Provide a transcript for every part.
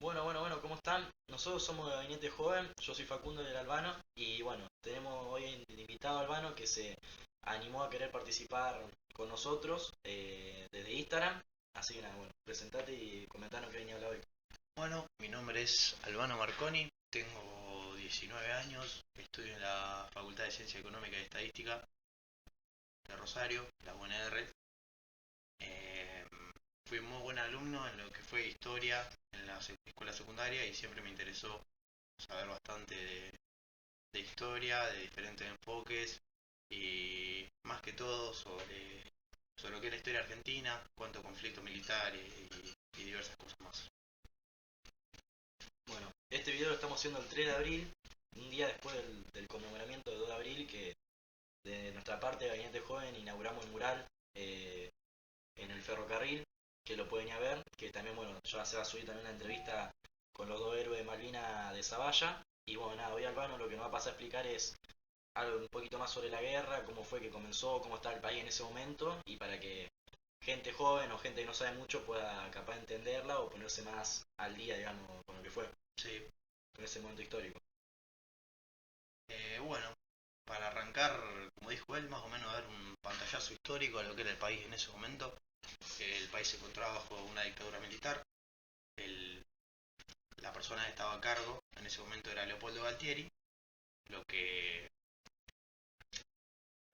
Bueno, ¿cómo están? Nosotros somos de Gabinete Joven, yo soy Facundo del Albano y bueno, tenemos hoy el invitado Albano que se animó a querer participar con nosotros desde Instagram, así que nada, bueno, presentate y comentanos qué venía a hablar hoy. Bueno, mi nombre es Albano Marconi, tengo 19 años, estudio en la Facultad de Ciencia Económica y Estadística de Rosario, la UNR. Eh, Fui muy buen alumno en lo que fue historia en la escuela secundaria y siempre me interesó saber bastante de historia, de diferentes enfoques y más que todo sobre lo que es la historia argentina, cuanto a conflictos militares y diversas cosas más. Bueno, este video lo estamos haciendo el 3 de abril, un día después del conmemoramiento del 2 de abril, que de nuestra parte de Gabinete Joven inauguramos el mural eh, en el ferrocarril, que lo pueden ir a ver, que también, bueno, ya se va a subir también la entrevista con los dos héroes de Malvina de Zavalla. Y bueno, nada, hoy Albano lo que nos va a pasar a explicar es algo un poquito más sobre la guerra, cómo fue que comenzó, cómo estaba el país en ese momento, y para que gente joven o gente que no sabe mucho pueda capaz de entenderla o ponerse más al día, digamos, con lo que fue, Sí, con ese momento histórico. bueno, para arrancar, como dijo él, más o menos dar un pantallazo histórico de lo que era el país en ese momento. El país se encontraba bajo una dictadura militar. El- la persona que estaba a cargo en ese momento era Leopoldo Galtieri. Lo que,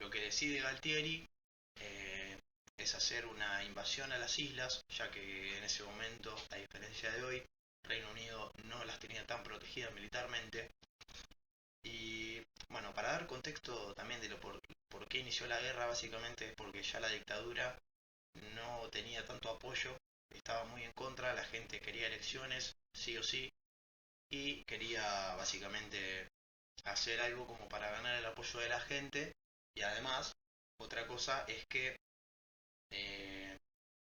lo que decide Galtieri eh, es hacer una invasión a las islas, ya que en ese momento, a diferencia de hoy, Reino Unido no las tenía tan protegidas militarmente. Y bueno, para dar contexto también de por qué inició la guerra, básicamente es porque ya la dictadura no tenía tanto apoyo, estaba muy en contra, la gente quería elecciones, sí o sí, y quería básicamente hacer algo como para ganar el apoyo de la gente. Y además, otra cosa es que eh,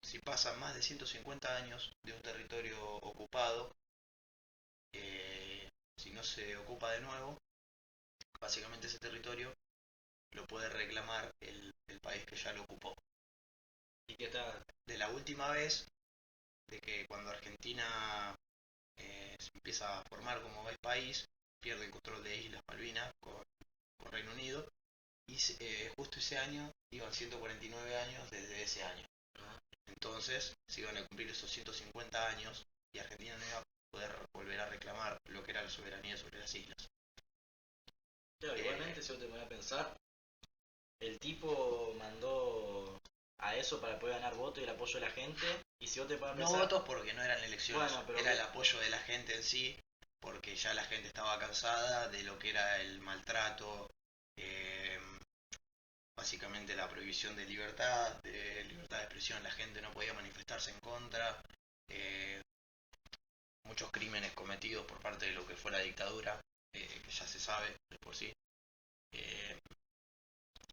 si pasan más de 150 años de un territorio ocupado, si no se ocupa de nuevo, básicamente ese territorio lo puede reclamar el país que ya lo ocupó. Y que está, De la última vez, de que cuando Argentina se empieza a formar como el país, pierde el control de Islas Malvinas con Reino Unido, y justo ese año iban 149 años desde ese año. Entonces se iban a cumplir esos 150 años y Argentina no iba a poder volver a reclamar lo que era la soberanía sobre las islas. claro, Eh, igualmente si vos te pones a pensar, el tipo mandó a eso para poder ganar votos y el apoyo de la gente, y si vos te pones a no pensar, votos porque no eran elecciones, bueno, pero era el apoyo de la gente en sí, porque ya la gente estaba cansada de lo que era el maltrato, eh, básicamente la prohibición de libertad de expresión, la gente no podía manifestarse en contra, eh, muchos crímenes cometidos por parte de lo que fue la dictadura, que ya se sabe de por sí. Eh,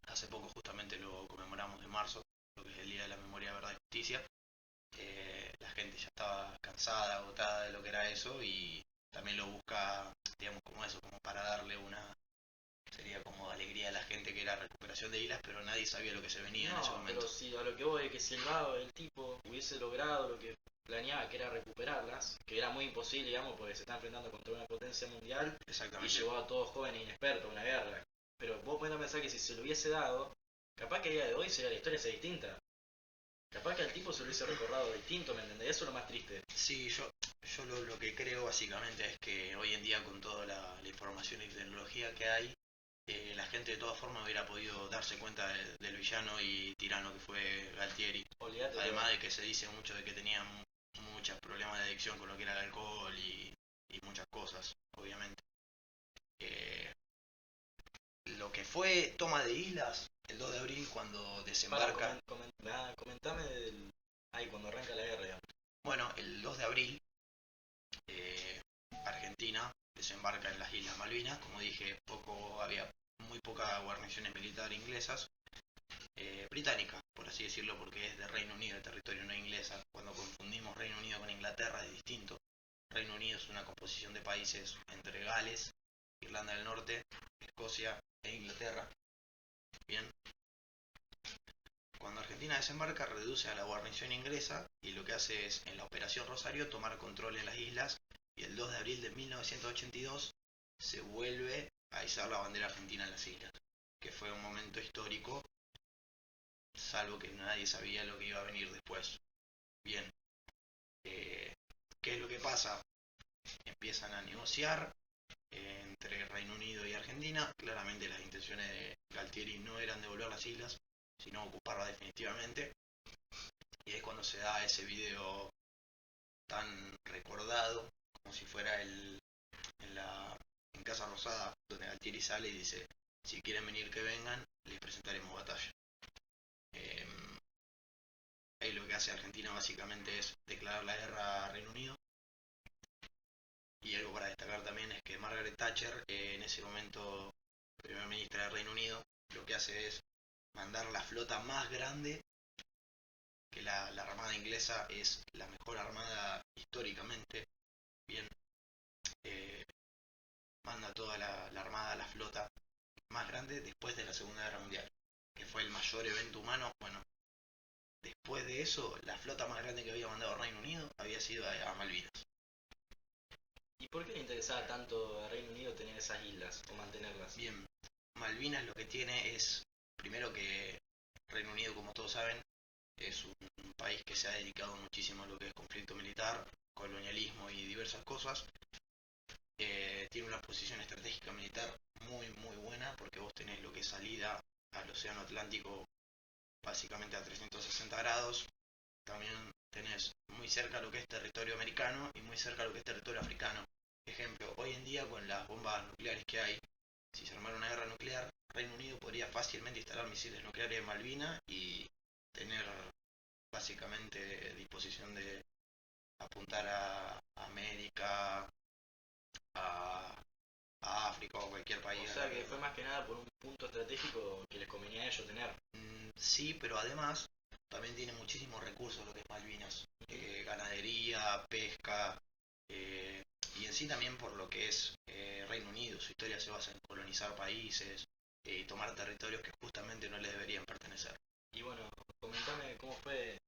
Hace poco justamente lo conmemoramos en marzo, lo que es el Día de la Memoria, Verdad y Justicia. La gente ya estaba cansada, agotada de lo que era eso y también lo busca, digamos, como eso, como para darle una, sería como alegría a la gente que era recuperación de islas, pero nadie sabía lo que se venía en ese no, pero momento. si a lo que voy es que si el vago del tipo hubiese logrado lo que planeaba, que era recuperarlas, que era muy imposible, digamos, porque se está enfrentando contra una potencia mundial y Exactamente. llevó a todos jóvenes inexpertos a una guerra. Pero vos podés pensar que si se lo hubiese dado, capaz que a día de hoy sería la historia sea distinta. Capaz que al tipo se lo hubiese recordado distinto, ¿me entendés? Eso es lo más triste. Sí, yo lo que creo básicamente es que hoy en día con toda la información y tecnología que hay, la gente de todas formas hubiera podido darse cuenta del villano y tirano que fue Galtieri. Olvídate todo. Además de que se dice mucho de que tenía muchos problemas de adicción con lo que era el alcohol y muchas cosas, obviamente. Eh, lo que fue toma de islas, el 2 de abril cuando Para, desembarca, comentame del... Ahí, cuando arranca la guerra, digamos. bueno, el 2 de abril eh, Argentina desembarca en las Islas Malvinas, como dije, había muy pocas guarniciones militares inglesas, británicas, por así decirlo, porque es de Reino Unido, el territorio no inglesa. Cuando confundimos Reino Unido con Inglaterra es distinto. Reino Unido es una composición de países entre Gales, Irlanda del Norte, Escocia e Inglaterra. Bien, Cuando Argentina desembarca, reduce a la guarnición inglesa y lo que hace es, en la Operación Rosario, tomar control en las islas, y el 2 de abril de 1982 se vuelve a izar la bandera argentina en las islas, que fue un momento histórico, salvo que nadie sabía lo que iba a venir después. Bien, ¿qué es lo que pasa? Empiezan a negociar entre Reino Unido y Argentina. Claramente las intenciones de Galtieri no eran devolver las islas, sino ocuparlas definitivamente. Y es cuando se da ese video tan recordado, como si fuera en Casa Rosada, donde Galtieri sale y dice: si quieren venir que vengan, les presentaremos batalla. Ahí lo que hace Argentina básicamente es declarar la guerra a Reino Unido. Y algo para destacar también es que Margaret Thatcher, en ese momento primera ministra del Reino Unido, lo que hace es mandar la flota más grande, que la armada inglesa es la mejor armada históricamente. Bien, manda toda la armada, la flota más grande después de la Segunda Guerra Mundial, que fue el mayor evento humano. Bueno, después de eso, la flota más grande que había mandado Reino Unido había sido a Malvinas. ¿Y por qué le interesaba tanto a Reino Unido tener esas islas o mantenerlas? Bien, Malvinas lo que tiene es, primero, que Reino Unido, como todos saben, es un país que se ha dedicado muchísimo a lo que es conflicto militar, colonialismo y diversas cosas. Tiene una posición estratégica militar muy muy buena, porque vos tenés lo que es salida al Océano Atlántico básicamente a 360 grados. También tenés muy cerca lo que es territorio americano y muy cerca lo que es territorio africano. Ejemplo, hoy en día con las bombas nucleares que hay, si se armara una guerra nuclear, Reino Unido podría fácilmente instalar misiles nucleares en Malvinas y tener básicamente disposición de apuntar a América, a África o a cualquier país. O sea que fue más que nada por un punto estratégico que les convenía a ellos tener. Sí, pero además también tiene muchísimos recursos lo que es Malvinas. Ganadería, pesca, y en sí también por lo que es Reino Unido. Su historia se basa en colonizar países y tomar territorios que justamente no les deberían pertenecer. Y bueno, comentame cómo fue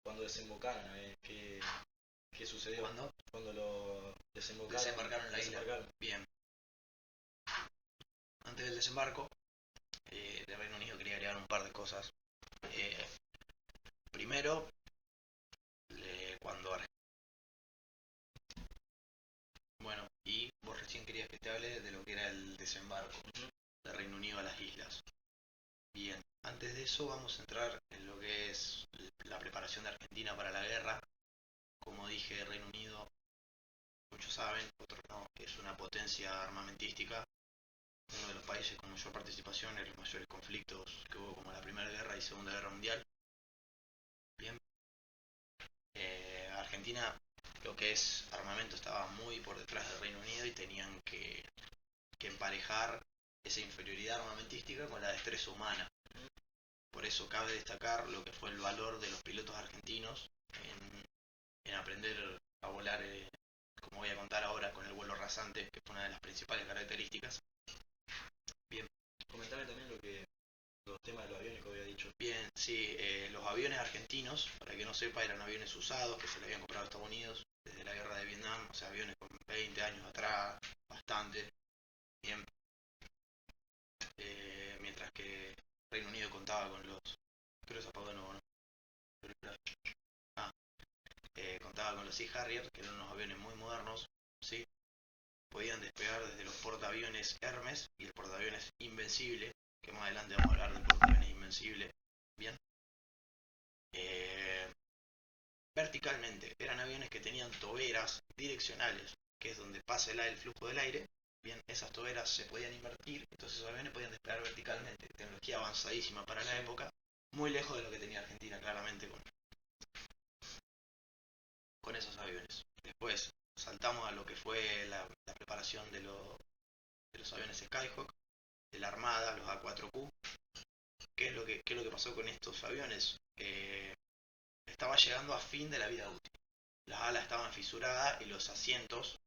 cuando desembocaron, ¿qué sucedió? ¿Cuándo? Cuando lo desembocaron. Desembarcaron en la isla. Bien. Antes del desembarco, de Reino Unido quería agregar un par de cosas. Primero, cuando... Bueno, y vos recién querías que te hable de lo que era el desembarco de Reino Unido a las islas. Bien, antes de eso vamos a entrar en lo que es la preparación de Argentina para la guerra. Como dije, Reino Unido, muchos saben, otros no, es una potencia armamentística, uno de los países con mayor participación en los mayores conflictos que hubo, como la Primera Guerra y Segunda Guerra Mundial. Bien, Argentina, lo que es armamento, estaba muy por detrás del Reino Unido y tenían que emparejar esa inferioridad armamentística con la destreza humana. Por eso cabe destacar lo que fue el valor de los pilotos argentinos en aprender a volar, como voy a contar ahora, con el vuelo rasante, que fue una de las principales características. Bien. Comentame también los temas de los aviones que había dicho. Bien, sí, los aviones argentinos, para que no sepa, eran aviones usados que se le habían comprado a Estados Unidos desde la guerra de Vietnam, o sea, aviones con 20 años atrás, bastante. Bien. Mientras que Reino Unido contaba con los... Creo que se apagó de nuevo, ¿no? Contaba con los Sea Harrier, que eran unos aviones muy modernos, ¿sí? Podían despegar desde los portaaviones Hermes y el portaaviones Invencible, que más adelante vamos a hablar del portaaviones Invencible. Bien. Verticalmente, eran aviones que tenían toberas direccionales, que es donde pasa el flujo del aire. Bien, esas toberas se podían invertir, entonces los aviones podían despegar verticalmente. Tecnología avanzadísima para la época, muy lejos de lo que tenía Argentina, claramente, con esos aviones. Después saltamos a lo que fue la preparación de los aviones Skyhawk, de la Armada, los A4Q. ¿Qué es lo que pasó con estos aviones? Estaba llegando a fin de la vida útil. Las alas estaban fisuradas y los asientos,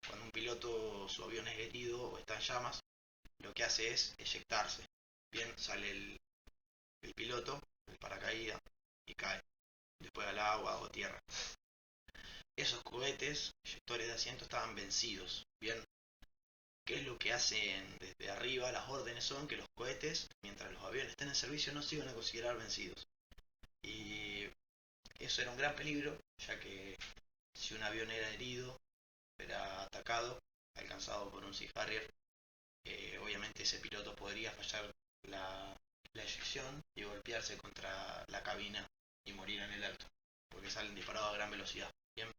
cuando un piloto, su avión es herido o está en llamas, lo que hace es eyectarse. Bien, sale el piloto el paracaídas y cae. Después al agua o tierra. Esos cohetes, eyectores de asiento, estaban vencidos. Bien, ¿qué es lo que hacen desde arriba? Las órdenes son que los cohetes, mientras los aviones estén en servicio, no se iban a considerar vencidos. Y eso era un gran peligro, ya que si un avión era herido, era atacado, alcanzado por un Sea Harrier, obviamente ese piloto podría fallar la eyección y golpearse contra la cabina y morir en el alto, porque salen disparados a gran velocidad. Bien.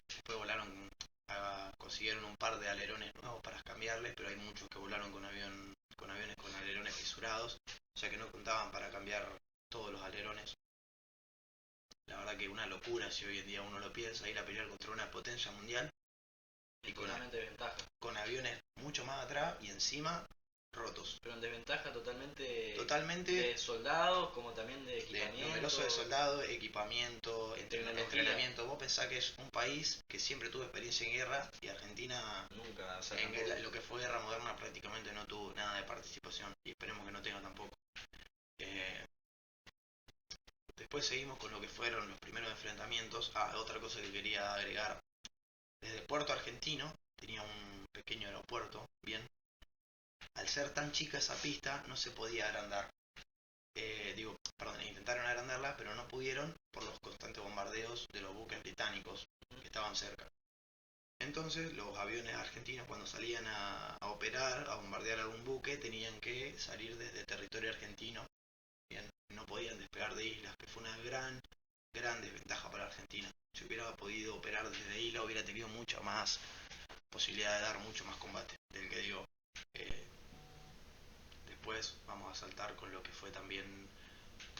Después consiguieron un par de alerones nuevos para cambiarles, pero hay muchos que volaron con aviones con alerones fisurados, o sea que no contaban para cambiar todos los alerones. La verdad que una locura si hoy en día uno lo piensa, ir a pelear contra una potencia mundial y Totalmente desventaja. con aviones mucho más atrás y encima rotos. Pero en desventaja Totalmente de soldados, como también de de equipamiento. numeroso de soldados, equipamiento, Tecnología. entrenamiento. Vos pensás que es un país que siempre tuvo experiencia en guerra y Argentina Nunca, o sea, en lo que fue guerra moderna prácticamente no tuvo nada de participación y esperemos que no tenga tampoco. Después seguimos con lo que fueron los primeros enfrentamientos. Otra cosa que quería agregar. Desde Puerto Argentino tenía un pequeño aeropuerto, bien. Al ser tan chica esa pista no se podía agrandar. Intentaron agrandarla, pero no pudieron por los constantes bombardeos de los buques británicos que estaban cerca. Entonces los aviones argentinos cuando salían a operar, a bombardear algún buque, tenían que salir desde territorio argentino. Bien, no podían despegar de islas, que fue una gran desventaja para Argentina. Si hubiera podido operar desde isla hubiera tenido mucha más posibilidad de dar mucho más combate del que dio. Después vamos a saltar con lo que fue también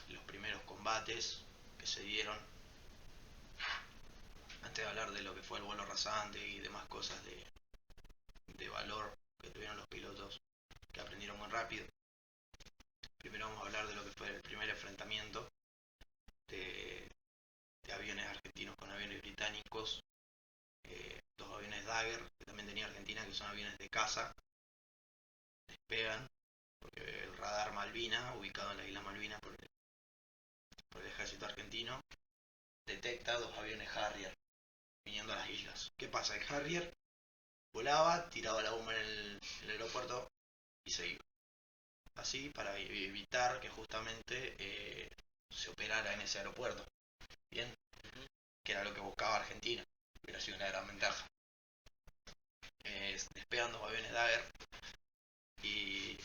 los primeros combates que se dieron. Antes de hablar de lo que fue el vuelo rasante y demás cosas de valor que tuvieron los pilotos, que aprendieron muy rápido. Primero vamos a hablar de lo que fue el primer enfrentamiento de aviones argentinos con aviones británicos. Dos aviones Dagger, que también tenía Argentina, que son aviones de caza, despegan, porque el radar Malvina, ubicado en la isla Malvina por el ejército argentino, detecta dos aviones Harrier viniendo a las islas. ¿Qué pasa? El Harrier volaba, tiraba la bomba en el aeropuerto y se iba. Así para evitar que justamente se operara en ese aeropuerto. Bien, que era lo que buscaba Argentina. Hubiera sido una gran ventaja. Despegan dos aviones Dagger y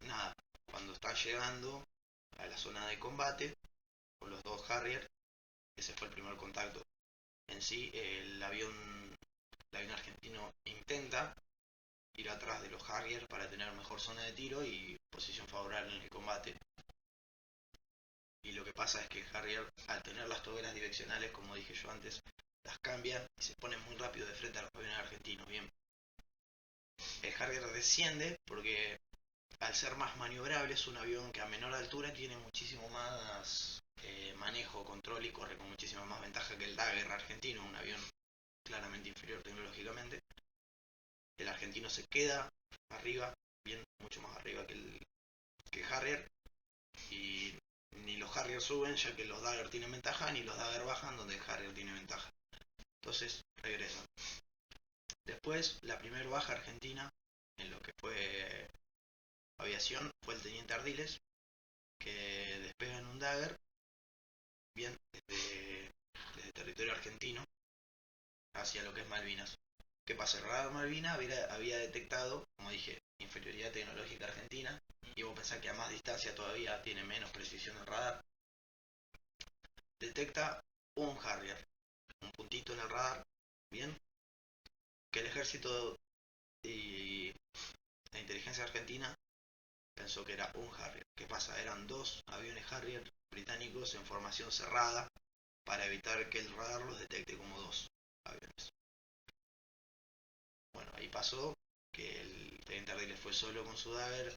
nada, cuando están llegando a la zona de combate con los dos Harrier, ese fue el primer contacto. En sí, el avión argentino intenta ir atrás de los Harrier para tener mejor zona de tiro y posición favorable en el combate. Y lo que pasa es que el Harrier, al tener las toberas direccionales, como dije yo antes, las cambia y se pone muy rápido de frente a los aviones argentinos. Bien, el Harrier desciende porque al ser más maniobrable es un avión que a menor altura tiene muchísimo más manejo, control y corre con muchísima más ventaja que el Dagger argentino, un avión claramente inferior tecnológicamente. El argentino se queda arriba, bien, mucho más arriba que el Harrier, y ni los Harrier suben ya que los Dagger tienen ventaja, ni los Dagger bajan donde el Harrier tiene ventaja. Entonces regresan. Después, la primera baja argentina en lo que fue aviación fue el teniente Ardiles, que despega en un Dagger, bien, desde territorio argentino hacia lo que es Malvinas. ¿Qué pasa? El radar Malvinas había detectado, como dije, inferioridad tecnológica argentina, y vos pensás que a más distancia todavía tiene menos precisión el radar. Detecta un Harrier, un puntito en el radar, bien, que el ejército y la inteligencia argentina pensó que era un Harrier. ¿Qué pasa? Eran dos aviones Harrier británicos en formación cerrada para evitar que el radar los detecte como dos aviones. Bueno, ahí pasó que el teniente Ardiles fue solo con su Dagger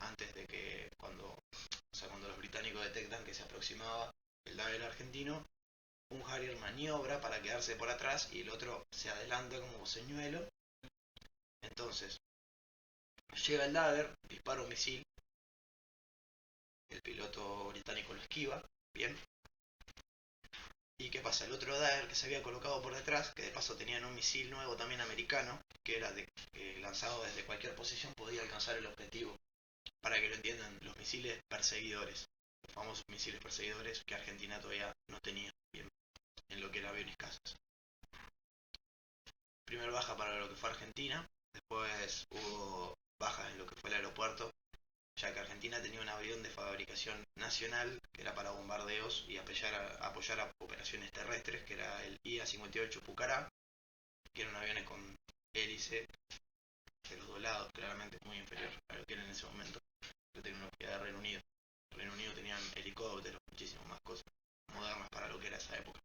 antes de que cuando los británicos detectan que se aproximaba el Dagger argentino, un Harrier maniobra para quedarse por atrás y el otro se adelanta como señuelo. Entonces llega el Dagger, dispara un misil el piloto británico lo esquiva, bien. ¿Y qué pasa? El otro Daher que se había colocado por detrás, que de paso tenían un misil nuevo también americano, que era lanzado desde cualquier posición, podía alcanzar el objetivo. Para que lo entiendan, los misiles perseguidores, los famosos misiles perseguidores que Argentina todavía no tenía, bien, en lo que era aviones cazas. Primer baja para lo que fue Argentina, después hubo bajas en lo que fue el aeropuerto, ya que Argentina tenía un avión de fabricación nacional que era para bombardeos y apoyar a operaciones terrestres, que era el IA-58 Pucará, que eran aviones con hélice de los dos lados, claramente muy inferior a lo que era en ese momento la tecnología de Reino Unido. Reino Unido tenían helicópteros, muchísimas más cosas modernas para lo que era esa época.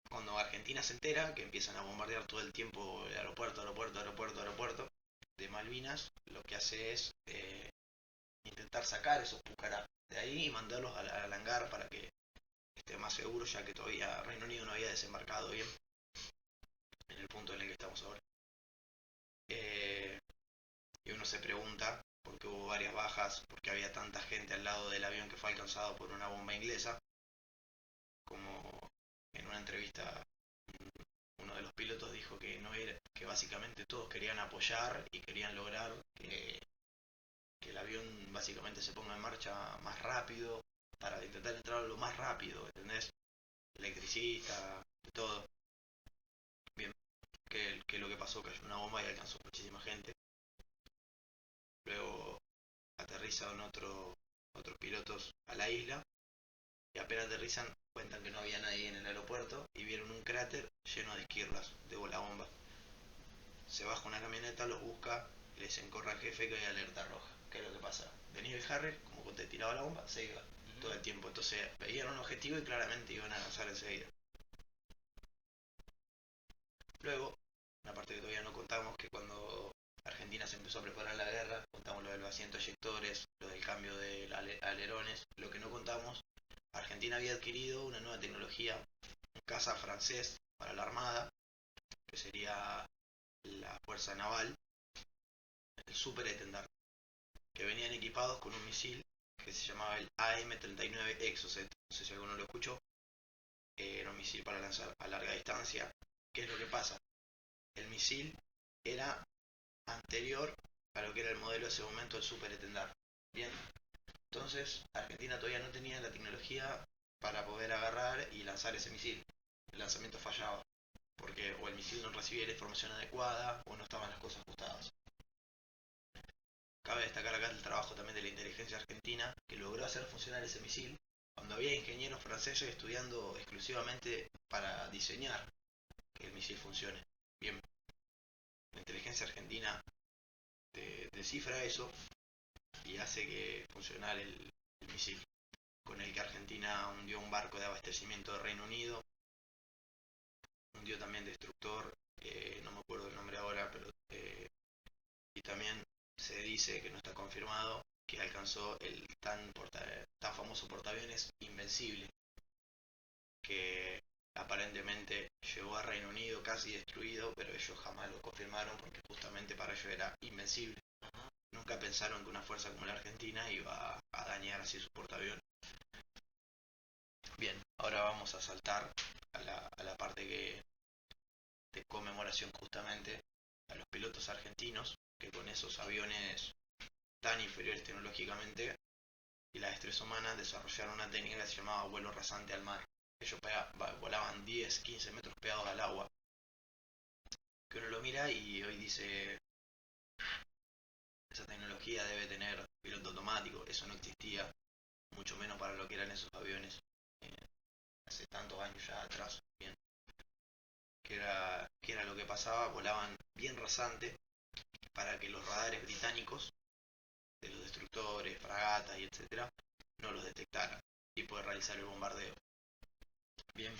Cuando Argentina se entera que empiezan a bombardear todo el tiempo el aeropuerto de Malvinas, lo que hace es intentar sacar esos Pucará de ahí y mandarlos al hangar para que esté más seguro, ya que todavía Reino Unido no había desembarcado bien en el punto en el que estamos ahora. Y uno se pregunta por qué hubo varias bajas, por qué había tanta gente al lado del avión que fue alcanzado por una bomba inglesa. Como en una entrevista uno de los pilotos dijo que no era, que básicamente todos querían apoyar y querían lograr que el avión básicamente se ponga en marcha más rápido para intentar entrar lo más rápido, ¿entendés? Electricista, de todo. Bien, que lo que pasó, cayó una bomba y alcanzó muchísima gente. Luego aterrizan otros pilotos a la isla y apenas aterrizan cuentan que no había nadie en el aeropuerto y vieron un cráter lleno de esquirlas de bola bomba. Se baja una camioneta, los busca y le dicen corra al jefe que hay alerta roja. ¿Qué es lo que pasa? Venía el Harrier, como cuando te tiraba la bomba, se iba todo el tiempo. Entonces veían un objetivo y claramente iban a lanzar enseguida. Luego, una parte que todavía no contamos, que cuando Argentina se empezó a preparar la guerra, contamos lo de los asientos eyectores, lo del cambio de alerones. Lo que no contamos, Argentina había adquirido una nueva tecnología, un caza francés para la Armada, que sería la Fuerza Naval, el Super Étendard, que venían equipados con un misil que se llamaba el AM-39 Exocet. No sé si alguno lo escuchó. Era un misil para lanzar a larga distancia. ¿Qué es lo que pasa? El misil era anterior a lo que era el modelo de ese momento del Super Étendard. Bien, entonces Argentina todavía no tenía la tecnología para poder agarrar y lanzar ese misil. El lanzamiento fallaba, porque o el misil no recibía la información adecuada o no estaban las cosas ajustadas. Cabe destacar acá el trabajo también de la inteligencia argentina, que logró hacer funcionar ese misil cuando había ingenieros franceses estudiando exclusivamente para diseñar que el misil funcione. Bien, la inteligencia argentina descifra eso y hace que funcionara el misil, con el que Argentina hundió un barco de abastecimiento de Reino Unido, hundió también destructor, no me acuerdo el nombre ahora, pero y también se dice, que no está confirmado, que alcanzó el tan famoso portaaviones Invencible, que aparentemente llegó a Reino Unido casi destruido, pero ellos jamás lo confirmaron porque justamente para ellos era invencible. Nunca pensaron que una fuerza como la Argentina iba a dañar así su portaaviones. Bien, ahora vamos a saltar a la parte de conmemoración justamente a los pilotos argentinos, que con esos aviones tan inferiores tecnológicamente y la destreza humana desarrollaron una técnica que se llamaba vuelo rasante al mar. Ellos volaban 10, 15 metros pegados al agua. Que uno lo mira y hoy dice, esa tecnología debe tener piloto automático, eso no existía, mucho menos para lo que eran esos aviones hace tantos años ya atrás. Bien. ¿Qué era lo que pasaba? Volaban bien rasante para que los radares británicos de los destructores, fragatas y etcétera no los detectaran y poder realizar el bombardeo. Bien,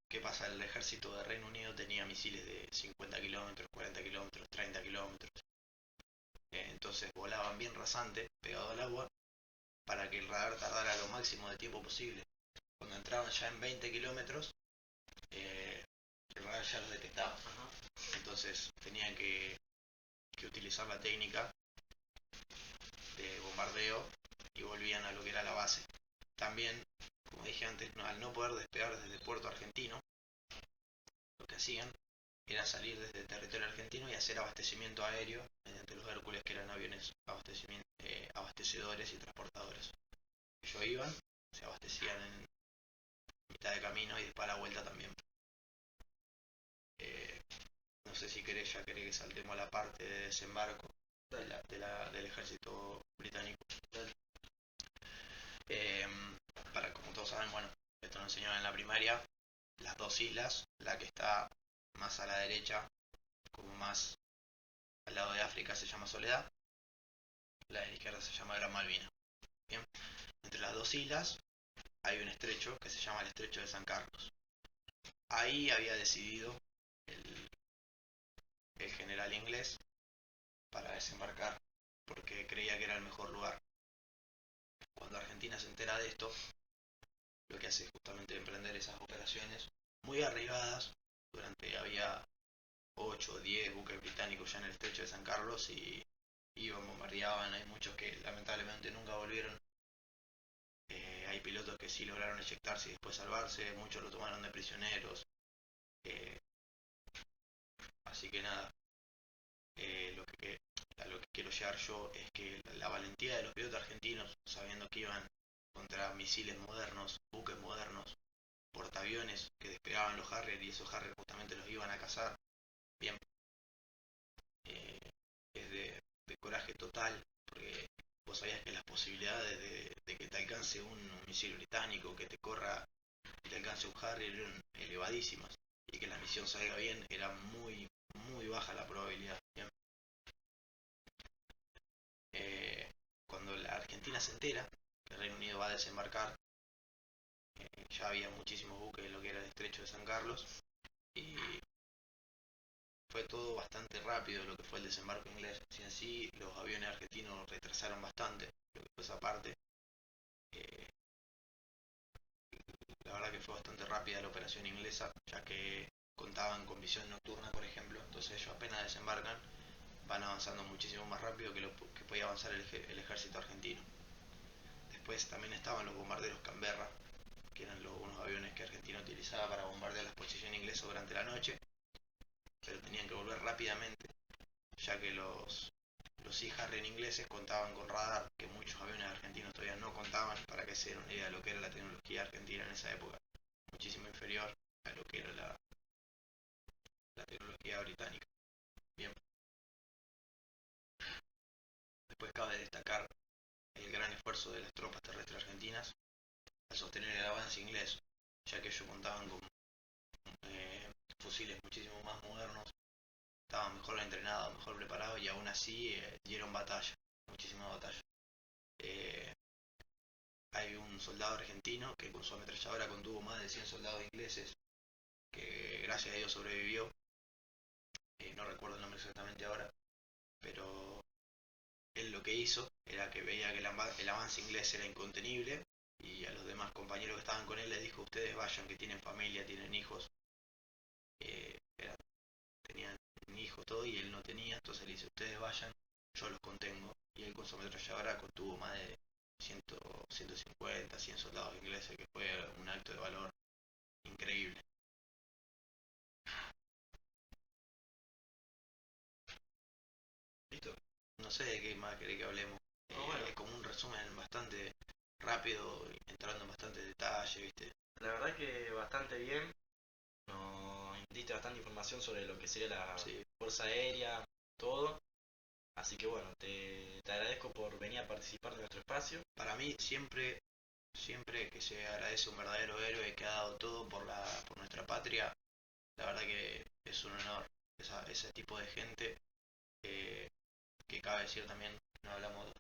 ¿qué pasa? El ejército de Reino Unido tenía misiles de 50 kilómetros, 40 kilómetros, 30 kilómetros. Entonces volaban bien rasante, pegado al agua, para que el radar tardara lo máximo de tiempo posible. Cuando entraban ya en 20 kilómetros, el radar ya los detectaba. Entonces tenían que utilizar la técnica de bombardeo y volvían a lo que era la base. También, como dije antes, al no poder despegar desde el puerto argentino, lo que hacían era salir desde el territorio argentino y hacer abastecimiento aéreo mediante los Hércules, que eran aviones abastecedores y transportadores. Ellos iban, se abastecían en mitad de camino y después a la vuelta también. No sé si querés que saltemos a la parte de desembarco del ejército británico. Eh, como todos saben, bueno, esto nos enseñaron en la primaria, las dos islas, la que está más a la derecha, como más al lado de África, se llama Soledad, la de la izquierda se llama Gran Malvina. Bien, entre las dos islas hay un estrecho que se llama el Estrecho de San Carlos. Ahí había decidido el general inglés para desembarcar, porque creía que era el mejor lugar. Cuando Argentina se entera de esto, lo que hace es justamente emprender esas operaciones muy arriesgadas. Había 8 o 10 buques británicos ya en el estrecho de San Carlos y iban, bombardeaban. Hay muchos que lamentablemente nunca volvieron. Hay pilotos que sí lograron eyectarse y después salvarse, muchos lo tomaron de prisioneros. Así que nada, a lo que quiero llegar yo es que la valentía de los pilotos argentinos, sabiendo que iban contra misiles modernos, buques modernos, portaaviones que despegaban los Harrier y esos Harrier justamente los iban a cazar, bien, es de coraje total, porque vos sabías que las posibilidades de que te alcance un misil británico, que te corra y te alcance un Harrier eran elevadísimas, y que la misión salga bien era muy, muy baja la probabilidad. Bien. Cuando la Argentina se entera que el Reino Unido va a desembarcar, ya había muchísimos buques en lo que era el estrecho de San Carlos y fue todo bastante rápido lo que fue el desembarco inglés. Si en sí los aviones argentinos retrasaron bastante lo que fue esa parte, eh, la verdad que fue bastante rápida la operación inglesa, ya que contaban con visión nocturna, por ejemplo, entonces ellos apenas desembarcan van avanzando muchísimo más rápido que lo que podía avanzar el ejército argentino. Después también estaban los bombarderos Canberra, que eran unos aviones que Argentina utilizaba para bombardear las posiciones inglesas durante la noche, pero tenían que volver rápidamente, ya que los Sea Harrier ingleses contaban con radar, que muchos aviones argentinos todavía no contaban, para que se den una idea de lo que era la tecnología argentina en esa época, muchísimo inferior a lo que era la tecnología británica. Bien. Después cabe destacar el gran esfuerzo de las tropas terrestres argentinas al sostener el avance inglés, ya que ellos contaban con fusiles muchísimo más modernos, estaban mejor entrenados, mejor preparados y aún así dieron batalla, muchísima batalla. Hay un soldado argentino que con su ametralladora contuvo más de 100 soldados ingleses, que gracias a Dios sobrevivió. No recuerdo el nombre exactamente ahora, pero él lo que hizo era que veía que el avance inglés era incontenible y a los demás compañeros que estaban con él les dijo: ustedes vayan, que tienen familia, tienen hijos. Tenían hijos todo y él no tenía, entonces le dice: ustedes vayan, yo los contengo. Y él con su ametralladora contuvo más de 100, 150, 100 soldados ingleses, que fue un acto de valor increíble. ¿Listo? No sé de qué más querés que hablemos. Bueno. Es como un resumen bastante rápido, entrando en bastante detalle, ¿viste? La verdad que bastante bien. Nos diste bastante información sobre lo que sería la Fuerza Aérea, todo. Así que bueno, te agradezco por venir a participar de nuestro espacio. Para mí siempre que se agradece a un verdadero héroe que ha dado todo por nuestra patria. La verdad que es un honor ese tipo de gente, que cabe decir también, no hablamos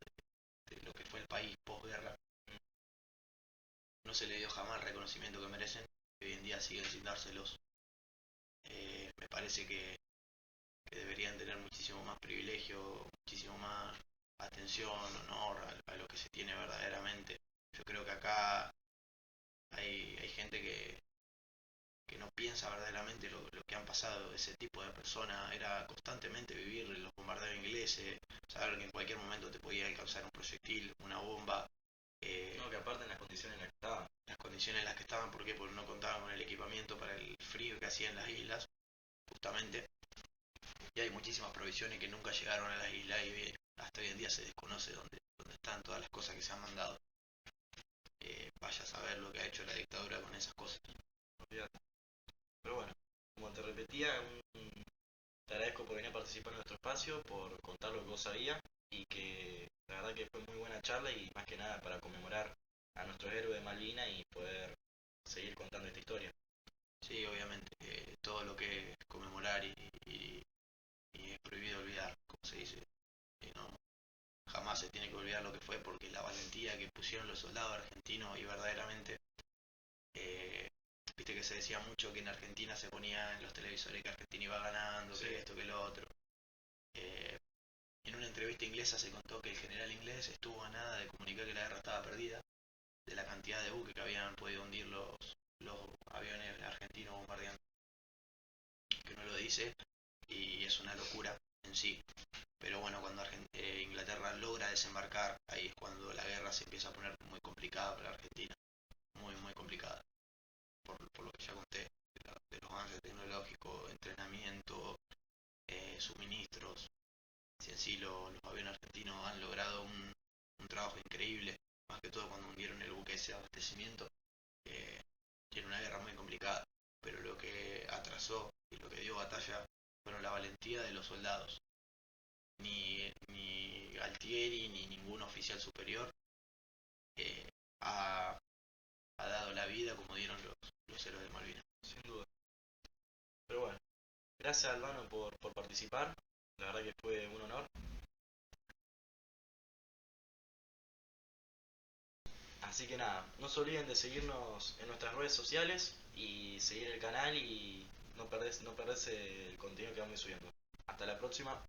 de lo que fue el país posguerra. No se le dio jamás el reconocimiento que merecen, hoy en día siguen sin dárselos. Me parece que deberían tener muchísimo más privilegio, muchísimo más atención, honor a lo que se tiene verdaderamente. Yo creo que acá hay gente que no piensa piensa verdaderamente lo que han pasado ese tipo de personas. Era constantemente vivir los bombardeos ingleses, saber que en cualquier momento te podía alcanzar un proyectil, una bomba. No, que aparte en las condiciones en las que estaban. Las condiciones en las que estaban, ¿por qué? Porque no contaban con el equipamiento para el frío que hacía en las islas, justamente. Y hay muchísimas provisiones que nunca llegaron a las islas y hasta hoy en día se desconoce dónde están todas las cosas que se han mandado. Vaya a saber lo que ha hecho la dictadura con esas cosas. Olvídate. Pero bueno, como te repetía, te agradezco por venir a participar en nuestro espacio, por contar lo que vos sabías y que la verdad que fue muy buena charla y más que nada para conmemorar a nuestros héroes de Malvinas y poder seguir contando esta historia. Sí, obviamente, todo lo que es conmemorar y es prohibido olvidar, como se dice. No, jamás se tiene que olvidar lo que fue porque la valentía que pusieron los soldados argentinos y verdaderamente, eh, viste que se decía mucho que en Argentina se ponía en los televisores que Argentina iba ganando, Sí. que esto, que lo otro. Eh, en una entrevista inglesa se contó que el general inglés estuvo a nada de comunicar que la guerra estaba perdida, de la cantidad de buques que habían podido hundir los aviones argentinos bombardeando, que no lo dice y es una locura en sí. Pero bueno, cuando Inglaterra logra desembarcar, ahí es cuando la guerra se empieza a poner muy complicada para Argentina, muy muy complicada, por lo que ya conté, de los avances tecnológicos, entrenamiento, suministros. Si en sí los aviones argentinos han logrado un trabajo increíble, más que todo cuando hundieron el buque ese de abastecimiento, tiene una guerra muy complicada, pero lo que atrasó y lo que dio batalla fueron la valentía de los soldados. Ni Galtieri ni ningún oficial superior eh, ha, ha dado la vida como dieron los héroes de Malvinas. Sin duda. Pero bueno, gracias Albano por participar, la verdad que fue un honor. Así que nada, no se olviden de seguirnos en nuestras redes sociales y seguir el canal y no perderse el contenido que vamos subiendo. Hasta la próxima.